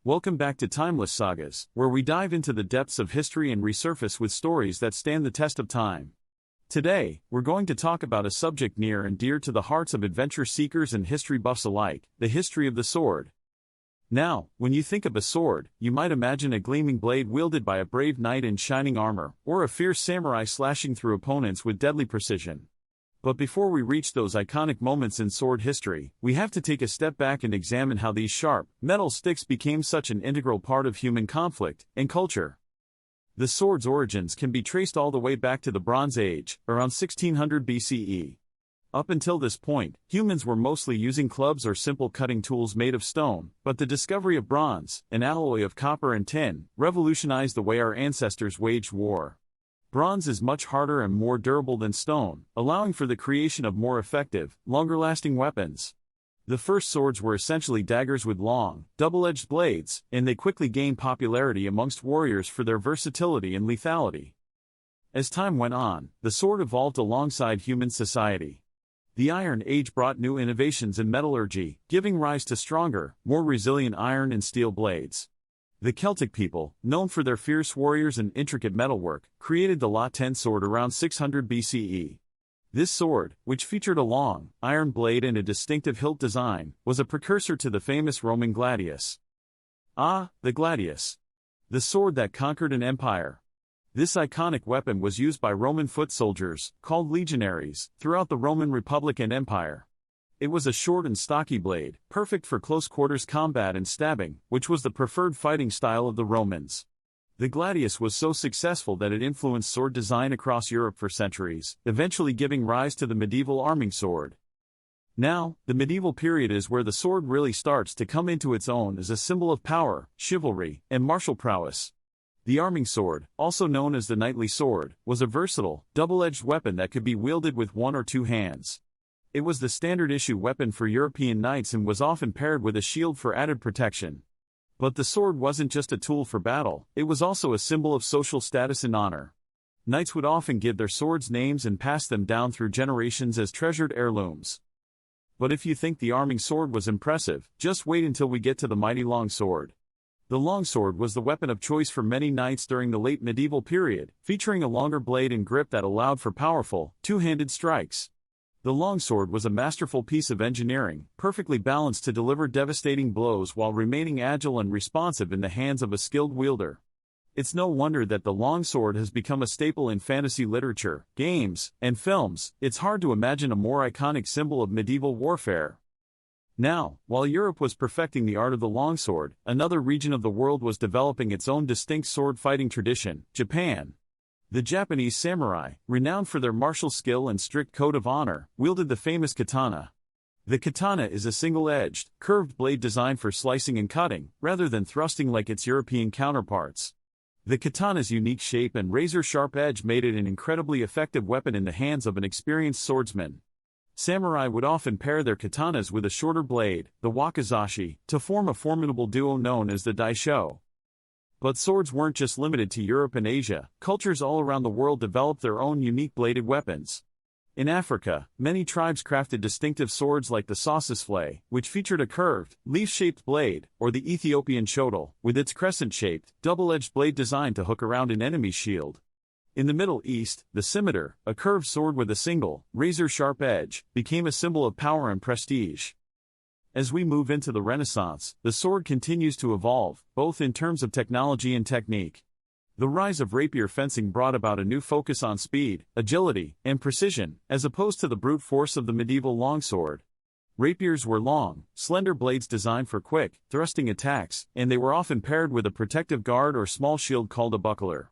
Welcome back to Timeless Sagas, where we dive into the depths of history and resurface with stories that stand the test of time. Today, we're going to talk about a subject near and dear to the hearts of adventure seekers and history buffs alike, the history of the sword. Now, when you think of a sword, you might imagine a gleaming blade wielded by a brave knight in shining armor, or a fierce samurai slashing through opponents with deadly precision. But before we reach those iconic moments in sword history, we have to take a step back and examine how these sharp, metal sticks became such an integral part of human conflict and culture. The sword's origins can be traced all the way back to the Bronze Age, around 1600 BCE. Up until this point, humans were mostly using clubs or simple cutting tools made of stone, but the discovery of bronze, an alloy of copper and tin, revolutionized the way our ancestors waged war. Bronze is much harder and more durable than stone, allowing for the creation of more effective, longer-lasting weapons. The first swords were essentially daggers with long, double-edged blades, and they quickly gained popularity amongst warriors for their versatility and lethality. As time went on, the sword evolved alongside human society. The Iron Age brought new innovations in metallurgy, giving rise to stronger, more resilient iron and steel blades. The Celtic people, known for their fierce warriors and intricate metalwork, created the La Ten sword around 600 BCE. This sword, which featured a long, iron blade and a distinctive hilt design, was a precursor to the famous Roman gladius. Ah, the gladius. The sword that conquered an empire. This iconic weapon was used by Roman foot soldiers, called legionaries, throughout the Roman Republic and Empire. It was a short and stocky blade, perfect for close-quarters combat and stabbing, which was the preferred fighting style of the Romans. The gladius was so successful that it influenced sword design across Europe for centuries, eventually giving rise to the medieval arming sword. Now, the medieval period is where the sword really starts to come into its own as a symbol of power, chivalry, and martial prowess. The arming sword, also known as the knightly sword, was a versatile, double-edged weapon that could be wielded with one or two hands. It was the standard-issue weapon for European knights and was often paired with a shield for added protection. But the sword wasn't just a tool for battle, it was also a symbol of social status and honor. Knights would often give their swords names and pass them down through generations as treasured heirlooms. But if you think the arming sword was impressive, just wait until we get to the mighty longsword. The longsword was the weapon of choice for many knights during the late medieval period, featuring a longer blade and grip that allowed for powerful, two-handed strikes. The longsword was a masterful piece of engineering, perfectly balanced to deliver devastating blows while remaining agile and responsive in the hands of a skilled wielder. It's no wonder that the longsword has become a staple in fantasy literature, games, and films. It's hard to imagine a more iconic symbol of medieval warfare. Now, while Europe was perfecting the art of the longsword, another region of the world was developing its own distinct sword fighting tradition, Japan. The Japanese samurai, renowned for their martial skill and strict code of honor, wielded the famous katana. The katana is a single-edged, curved blade designed for slicing and cutting, rather than thrusting like its European counterparts. The katana's unique shape and razor-sharp edge made it an incredibly effective weapon in the hands of an experienced swordsman. Samurai would often pair their katanas with a shorter blade, the wakizashi, to form a formidable duo known as the daisho. But swords weren't just limited to Europe and Asia. Cultures all around the world developed their own unique bladed weapons. In Africa, many tribes crafted distinctive swords like the sossusvlei, which featured a curved, leaf-shaped blade, or the Ethiopian shotel, with its crescent-shaped, double-edged blade designed to hook around an enemy's shield. In the Middle East, the scimitar, a curved sword with a single, razor-sharp edge, became a symbol of power and prestige. As we move into the Renaissance, the sword continues to evolve, both in terms of technology and technique. The rise of rapier fencing brought about a new focus on speed, agility, and precision, as opposed to the brute force of the medieval longsword. Rapiers were long, slender blades designed for quick, thrusting attacks, and they were often paired with a protective guard or small shield called a buckler.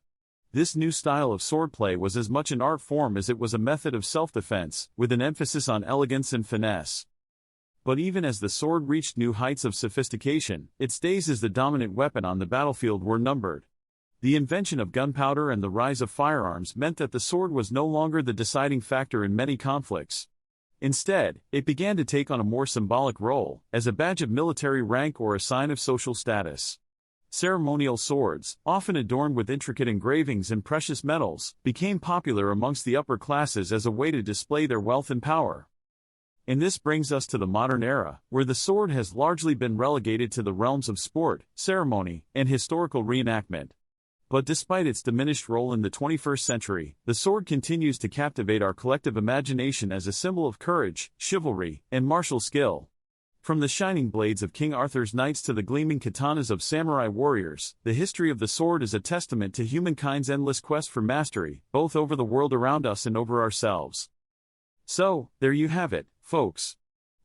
This new style of swordplay was as much an art form as it was a method of self-defense, with an emphasis on elegance and finesse. But even as the sword reached new heights of sophistication, its days as the dominant weapon on the battlefield were numbered. The invention of gunpowder and the rise of firearms meant that the sword was no longer the deciding factor in many conflicts. Instead, it began to take on a more symbolic role, as a badge of military rank or a sign of social status. Ceremonial swords, often adorned with intricate engravings and precious metals, became popular amongst the upper classes as a way to display their wealth and power. And this brings us to the modern era, where the sword has largely been relegated to the realms of sport, ceremony, and historical reenactment. But despite its diminished role in the 21st century, the sword continues to captivate our collective imagination as a symbol of courage, chivalry, and martial skill. From the shining blades of King Arthur's knights to the gleaming katanas of samurai warriors, the history of the sword is a testament to humankind's endless quest for mastery, both over the world around us and over ourselves. So, there you have it, folks.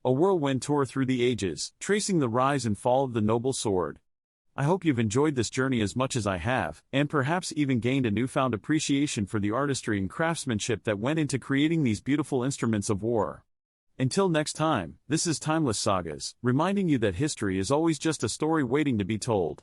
A whirlwind tour through the ages, tracing the rise and fall of the noble sword. I hope you've enjoyed this journey as much as I have, and perhaps even gained a newfound appreciation for the artistry and craftsmanship that went into creating these beautiful instruments of war. Until next time, this is Timeless Sagas, reminding you that history is always just a story waiting to be told.